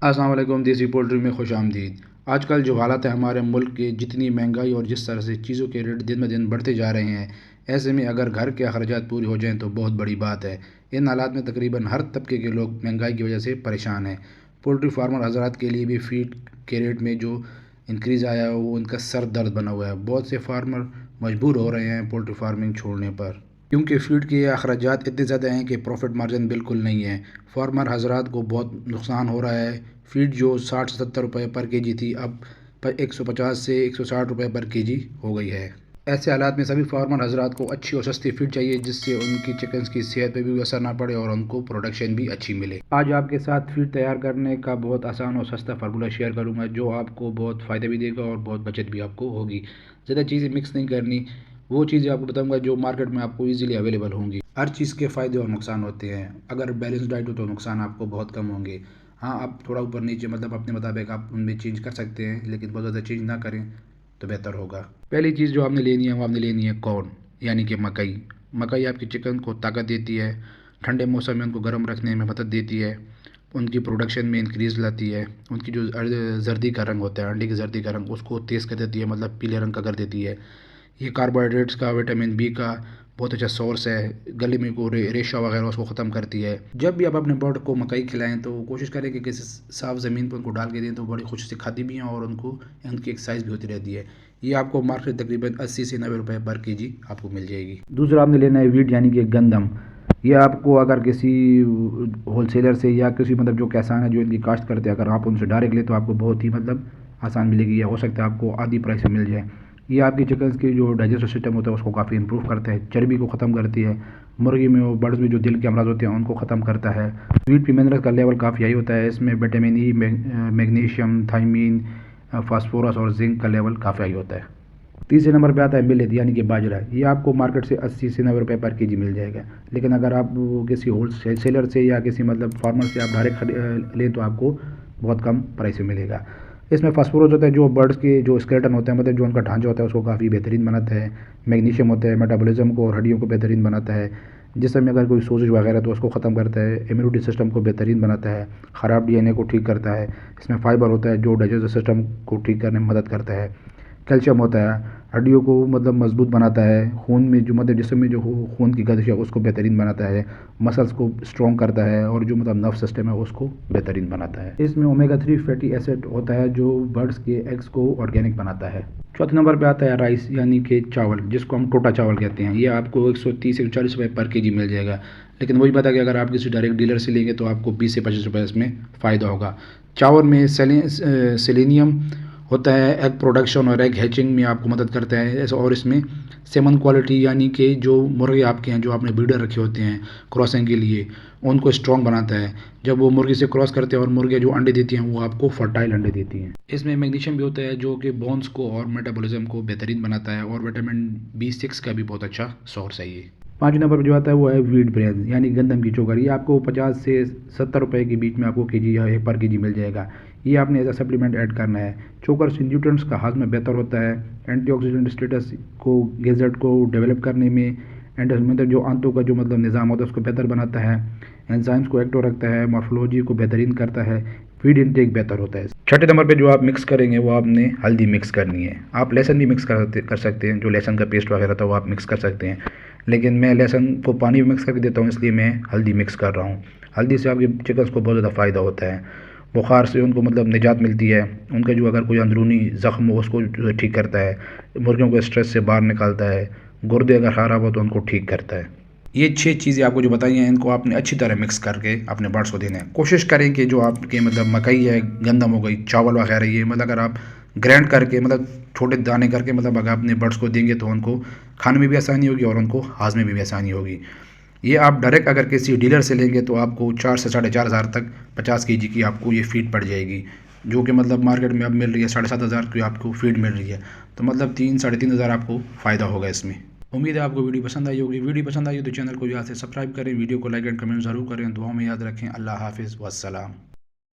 अस्सलाम वालेकुम। देसी पोल्ट्री में खुश आमदीद। आजकल जो हालात है हमारे मुल्क के, जितनी महंगाई और जिस तरह से चीज़ों के रेट दिन ब दिन बढ़ते जा रहे हैं, ऐसे में अगर घर के अखराजात पूरे हो जाएं तो बहुत बड़ी बात है। इन हालात में तकरीबन हर तबके के लोग महंगाई की वजह से परेशान हैं। पोल्ट्री फार्मर हजरात के लिए भी फीड के रेट में जो इंक्रीज़ आया है वो उनका सर दर्द बना हुआ है। बहुत से फार्मर मजबूर हो रहे हैं पोल्ट्री फार्मिंग छोड़ने पर, क्योंकि फ़ीड के अखराजात इतने ज़्यादा हैं कि प्रॉफिट मार्जिन बिल्कुल नहीं है। फार्मर हजरात को बहुत नुकसान हो रहा है। फ़ीड जो 60 से 70 रुपये पर केजी थी, अब 150 से 160 रुपये पर केजी हो गई है। ऐसे हालात में सभी फार्मर हजरात को अच्छी और सस्ती फ़ीड चाहिए, जिससे उनकी चिकन्स की सेहत पर भी असर ना पड़े और उनको प्रोडक्शन भी अच्छी मिले। आज आपके साथ फ़ीड तैयार करने का बहुत आसान और सस्ता फार्मूला शेयर करूँगा, जो आपको बहुत फ़ायदा भी देगा और बहुत बचत भी आपको होगी। ज़्यादा चीज़ें मिक्स नहीं करनी, वो चीज़ें आपको बताऊंगा जो मार्केट में आपको इजीली अवेलेबल होंगी। हर चीज़ के फ़ायदे और नुकसान होते हैं। अगर बैलेंस डाइट हो तो नुकसान आपको बहुत कम होंगे। हाँ, आप थोड़ा ऊपर नीचे मतलब अपने मुताबिक आप उनमें चेंज कर सकते हैं, लेकिन बहुत ज़्यादा चेंज ना करें तो बेहतर होगा। पहली चीज़ जो आपने लेनी है वो आपने लेनी है कॉर्न, यानी कि मकई। मकई आपकी चिकन को ताकत देती है, ठंडे मौसम में उनको गर्म रखने में मदद देती है, उनकी प्रोडक्शन में इंक्रीज़ लाती है। उनकी जो जर्दी का रंग होता है, अंडे की जर्दी का रंग, उसको तेज़ कर देती है, मतलब पीले रंग का कर देती है। ये कार्बोहाइड्रेट्स का, विटामिन बी का बहुत अच्छा सोर्स है। गले में को रेशा वगैरह उसको ख़त्म करती है। जब भी आप अपने बर्ड को मकई खिलाएं तो कोशिश करें कि किसी साफ़ ज़मीन पर उनको डाल के दें, तो बड़ी खुशी से खाती भी हैं और उनको उनकी एक्सरसाइज भी होती रहती है। ये आपको मार्केट तकरीबन 80 से 90 रुपये पर केजी आपको मिल जाएगी। दूसरा आपने लेना है वीट, यानी कि गंदम। ये आपको अगर किसी होलसेलर से या किसी मतलब जो किसान है जो इनकी काश्त करते हैं, अगर आप उनसे डायरेक्ट ले तो आपको बहुत ही मतलब आसान मिलेगी, या हो सकता है आपको आधी प्राइस में मिल जाए। ये आपकी चिकन्स की जो डाइजेस्टिव सिस्टम होता है उसको काफ़ी इंप्रूव करता है, चर्बी को ख़त्म करती है। मुर्गी में और बर्ड्स में जो दिल के अमराज होते हैं उनको ख़त्म करता है। वीट पे मिनरल का लेवल काफ़ी हाई होता है। इसमें vitamin E, magnesium, thiamine, phosphorus और जिंक का लेवल काफ़ी हाई होता है। तीसरे नंबर पे आता है मिलेट, यानी कि बाजरा। ये आपको मार्केट से 80 से 90 रुपये पर केजी मिल जाएगा, लेकिन अगर आप किसी होल सेलर से या किसी मतलब फार्मर से आप डायरेक्ट लें तो आपको बहुत कम प्राइस में मिलेगा। इसमें फास्फोरस होता है जो बर्ड्स के जो स्केलेटन होता है, मतलब जो उनका ढांचा होता है उसको काफ़ी बेहतरीन बनाता है। मैग्नीशियम होता है, मेटाबॉलिज्म को और हड्डियों को बेहतरीन बनाता है। जिसम में अगर कोई सोजिश वगैरह तो उसको ख़त्म करता है। इम्यूनिटी सिस्टम को बेहतरीन बनाता है। ख़राब डीएनए को ठीक करता है। इसमें फाइबर होता है जो डाइजेस्टिव सिस्टम को ठीक करने में मदद करता है। कैल्शियम होता है, हड्डियों को मतलब मजबूत बनाता है। खून में जो मतलब जिस्म में जो खून की गर्दिश है उसको बेहतरीन बनाता है। मसल्स को स्ट्रॉन्ग करता है और जो मतलब नर्व सिस्टम है उसको बेहतरीन बनाता है। इसमें ओमेगा 3 फैटी एसिड होता है जो बर्ड्स के एग्स को ऑर्गेनिक बनाता है। चौथे नंबर पे आता है राइस, यानी कि चावल, जिसको हम टोटा चावल कहते हैं। ये आपको 130 से 140 रुपये पर केजी मिल जाएगा, लेकिन वही बात है कि अगर आप किसी डायरेक्ट डीलर से लेंगे तो आपको 20 से 25 रुपये इसमें फ़ायदा होगा। चावल में सेलेनियम होता है, एग प्रोडक्शन और एग हैचिंग में आपको मदद करता है। और इसमें सेमन क्वालिटी, यानी कि जो मुर्गे आपके हैं जो आपने ब्रीडर रखे होते हैं क्रॉसिंग के लिए, उनको स्ट्रॉन्ग बनाता है। जब वो मुर्गी से क्रॉस करते हैं और मुर्गे जो अंडे देती हैं वो आपको फर्टाइल अंडे देती हैं। इसमें मैग्नीशियम भी होता है जो कि बोन्स को और मेटाबॉलिज्म को बेहतरीन बनाता है, और विटामिन B6 का भी बहुत अच्छा सोर्स है ये। 5 नंबर पर जो आता है वो है व्हीट ब्रेड, यानी गंदम की चोकर। ये आपको 50 से 70 रुपये के बीच में आपको केजी या पर केजी मिल जाएगा। ये आपने एज अ सप्लीमेंट ऐड करना है। चोकर से न्यूट्रिएंट्स का हाजमा बेहतर होता है। एंटीऑक्सीडेंट स्टेटस को गेजेट को डेवलप करने में, मतलब जो आंतों का जो मतलब निज़ाम होता है उसको बेहतर बनाता है। एंजाइम्स को एक्टिव रखता है, मॉर्फोलॉजी को बेहतरीन करता है। फीड इनटेक बेहतर होता है। छठे नंबर पे जो आप मिक्स करेंगे वो आपने हल्दी मिक्स करनी है। आप लहसुन भी मिक्स कर सकते हैं, जो लहसुन का पेस्ट वगैरह था वो आप मिक्स कर सकते हैं, लेकिन मैं लहसुन को पानी में मिक्स करके देता हूँ, इसलिए मैं हल्दी मिक्स कर रहा हूँ। हल्दी से आपके चिकन्स को बहुत ज़्यादा फ़ायदा होता है। बुखार से उनको मतलब निजात मिलती है। उनका जो अगर कोई अंदरूनी ज़ख्म हो उसको ठीक करता है। मुर्गियों को स्ट्रेस से बाहर निकालता है। गुर्दे अगर ख़राब हो तो उनको ठीक करता है। ये 6 चीज़ें आपको जो बताई हैं इनको आपने अच्छी तरह मिक्स करके अपने बर्ड्स को देना है। कोशिश करें कि जो आपके मतलब मकई है, गंदम हो गई, चावल वगैरह, ये मतलब अगर आप ग्राइंड करके मतलब छोटे दाने करके मतलब अगर अपने बर्ड्स को देंगे तो उनको खाने में भी आसानी होगी और उनको हाजमे में भी आसानी होगी। ये आप डायरेक्ट अगर किसी डीलर से लेंगे तो आपको 4 से 4,500 तक 50 केजी की आपको ये फीड पड़ जाएगी, जो कि मतलब मार्केट में अब मिल रही है 7,500 की आपको फीड मिल रही है। तो मतलब 3-3,500 आपको फ़ायदा होगा इसमें। उम्मीद है आपको वीडियो पसंद आई होगी। वीडियो पसंद आई हो तो चैनल को यहाँ से सब्सक्राइब करें, वीडियो को लाइक एंड कमेंट ज़रूर करें। दुआओं में याद रखें। अल्लाह हाफिज़ वस्सलाम।